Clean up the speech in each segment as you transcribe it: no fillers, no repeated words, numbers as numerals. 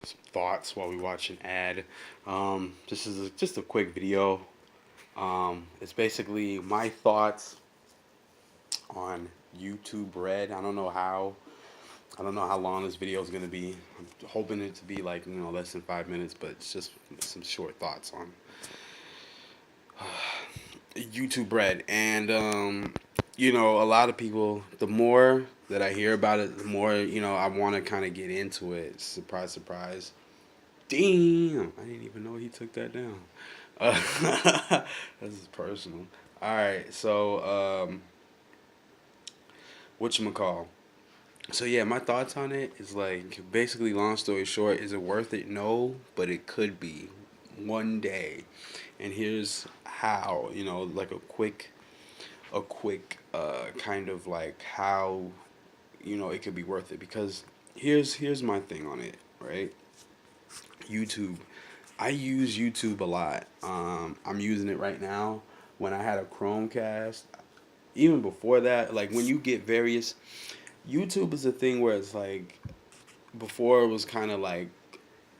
some thoughts while we watch an ad. This is just a quick video. It's basically my thoughts on YouTube Red. I don't know how long this video is gonna be. I'm hoping it to be like less than 5 minutes, but it's just some short thoughts on YouTube Red. And a lot of people. The more that I hear about it, the more I want to kind of get into it. Surprise, surprise. Damn, I didn't even know he took that down. This is personal. All right, so whatchamacall. So yeah, my thoughts on it is like basically, long story short, is it worth it? No, but it could be one day. And here's how. Like a quick kind of like how it could be worth it, because here's my thing on it, right? YouTube. I use YouTube a lot. I'm using it right now. When I had a Chromecast, even before that, like when you get various, YouTube is a thing where it's like before it was kind of like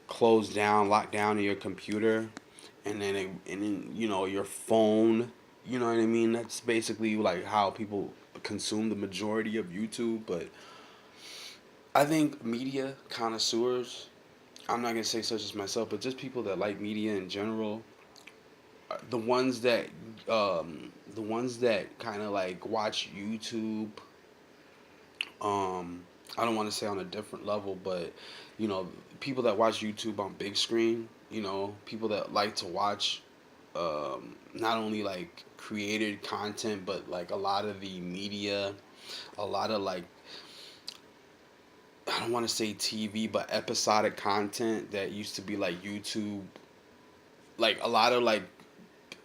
closed down, locked down in your computer, and then your phone. You know what I mean? That's basically like how people consume the majority of YouTube. But I think media connoisseurs, I'm not gonna say such as myself, but just people that like media in general, the ones that kind of like watch YouTube. I don't want to say on a different level, but you know, people that watch YouTube on big screen. People that like to watch not only like created content, but like a lot of the media, a lot of like, I don't want to say TV, but episodic content that used to be like YouTube, like a lot of like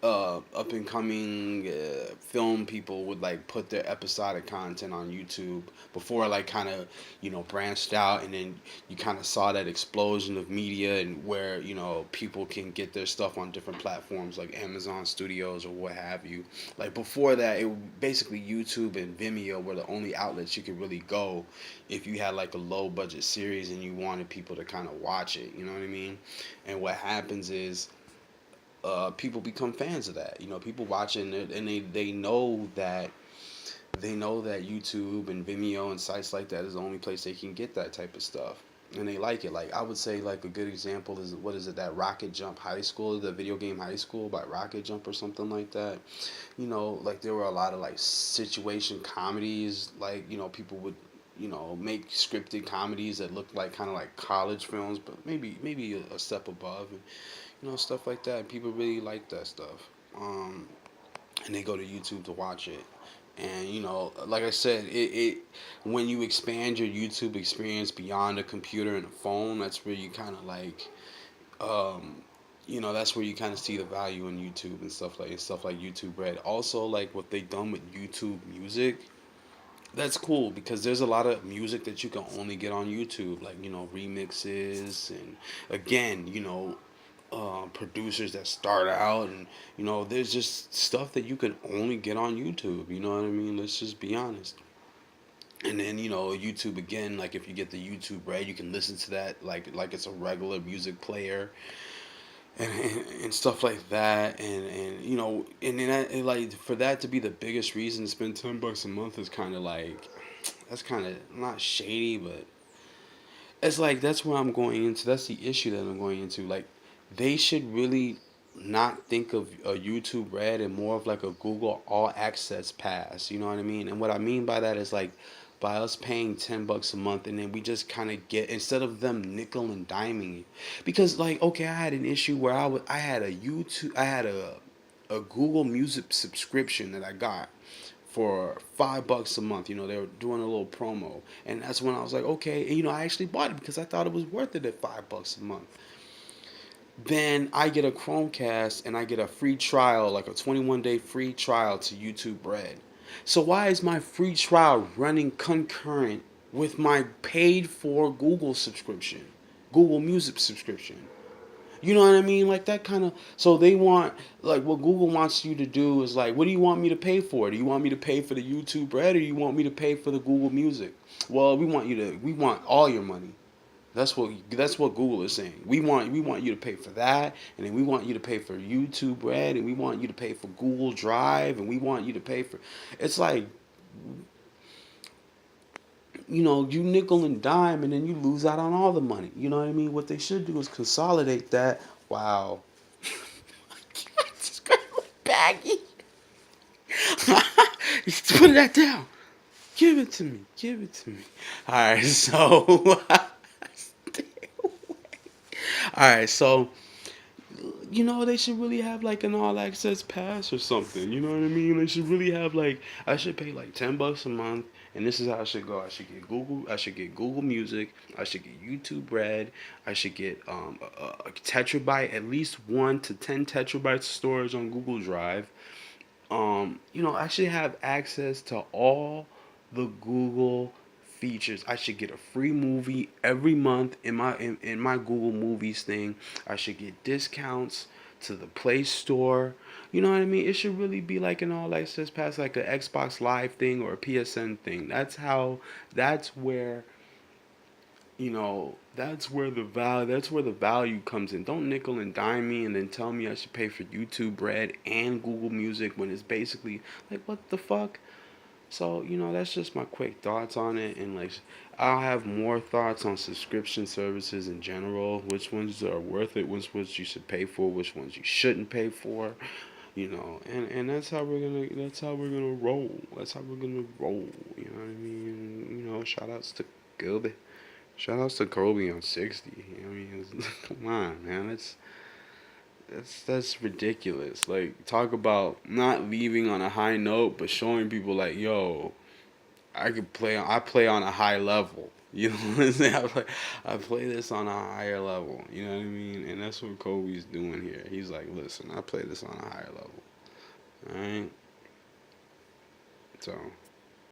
up and coming film people would like put their episodic content on YouTube before like kind of branched out, and then you kind of saw that explosion of media and where people can get their stuff on different platforms like Amazon Studios or what have you. Like before that, it basically YouTube and Vimeo were the only outlets you could really go if you had like a low budget series and you wanted people to kind of watch it. You know what I mean? And what happens is people become fans of that. People watching it, and they know that YouTube and Vimeo and sites like that is the only place they can get that type of stuff, and they like it. Like I would say, like a good example is, what is it, that Rocket Jump High School, the video game High School by Rocket Jump or something like that. Like there were a lot of like situation comedies. Like people would make scripted comedies that looked like kind of like college films, but maybe a step above. And stuff like that. People really like that stuff, and they go to YouTube to watch it. And like I said, it when you expand your YouTube experience beyond a computer and a phone, that's where you kind of like, um, that's where you kind of see the value in YouTube and stuff like YouTube Red. Also, like what they done with YouTube Music, that's cool because there's a lot of music that you can only get on YouTube, like remixes, and again, producers that start out, and there's just stuff that you can only get on YouTube. You know what I mean? Let's just be honest. And then YouTube again, like if you get the YouTube Red, you can listen to that like it's a regular music player, and stuff like that. And then like for that to be the biggest reason to spend $10 a month is kind of like, that's kind of not shady, but it's like that's what I'm going into. That's the issue that I'm going into. Like, they should really not think of a YouTube Red and more of like a Google All Access Pass. You know what I mean? And what I mean by that is like, by us paying $10 a month, and then we just kind of get, instead of them nickel and diming it, because like, okay, I had an issue where I had a Google Music subscription that I got for $5 a month. They were doing a little promo, and that's when I was like, okay, and I actually bought it because I thought it was worth it at $5 a month. Then I get a Chromecast and I get a free trial, like a 21-day free trial to YouTube Red. So why is my free trial running concurrent with my paid for Google subscription, Google Music subscription? You know what I mean? Like that kind of. So they want, like, what Google wants you to do is like, what do you want me to pay for? Do you want me to pay for the YouTube Red, or do you want me to pay for the Google Music? Well, we want all your money. That's what Google is saying. We want you to pay for that, and then we want you to pay for YouTube Red, and we want you to pay for Google Drive, and we want you to pay for. It's like, you nickel and dime, and then you lose out on all the money. You know what I mean? What they should do is consolidate that. Wow. It's got a baggy. Put that down. Give it to me. Give it to me. All right, so. All right, so they should really have like an all access pass or something. You know what I mean? They should really have like I should pay like $10 a month, and this is how I should go. I should get Google Music. I should get YouTube Red. I should get a terabyte, at least 1 to 10 terabytes of storage on Google Drive. I should have access to all the Google features. I should get a free movie every month in my Google Movies thing. I should get discounts to the Play Store. You know what I mean? It should really be like an all access pass, like an Xbox Live thing or a PSN thing. That's where that's where the value comes in. Don't nickel and dime me and then tell me I should pay for YouTube Red and Google Music when it's basically like, what the fuck? So, that's just my quick thoughts on it. And, like, I'll have more thoughts on subscription services in general, which ones are worth it, which ones you should pay for, which ones you shouldn't pay for. And that's how we're gonna roll. That's how we're gonna roll. You know what I mean? Shout outs to Gilbert. Shout outs to Kobe on 60. I mean, come on, man. That's ridiculous. Like, talk about not leaving on a high note, but showing people like, yo, I play on a high level. You know what I'm saying? I play this on a higher level. You know what I mean? And that's what Kobe's doing here. He's like, listen, I play this on a higher level. All right. So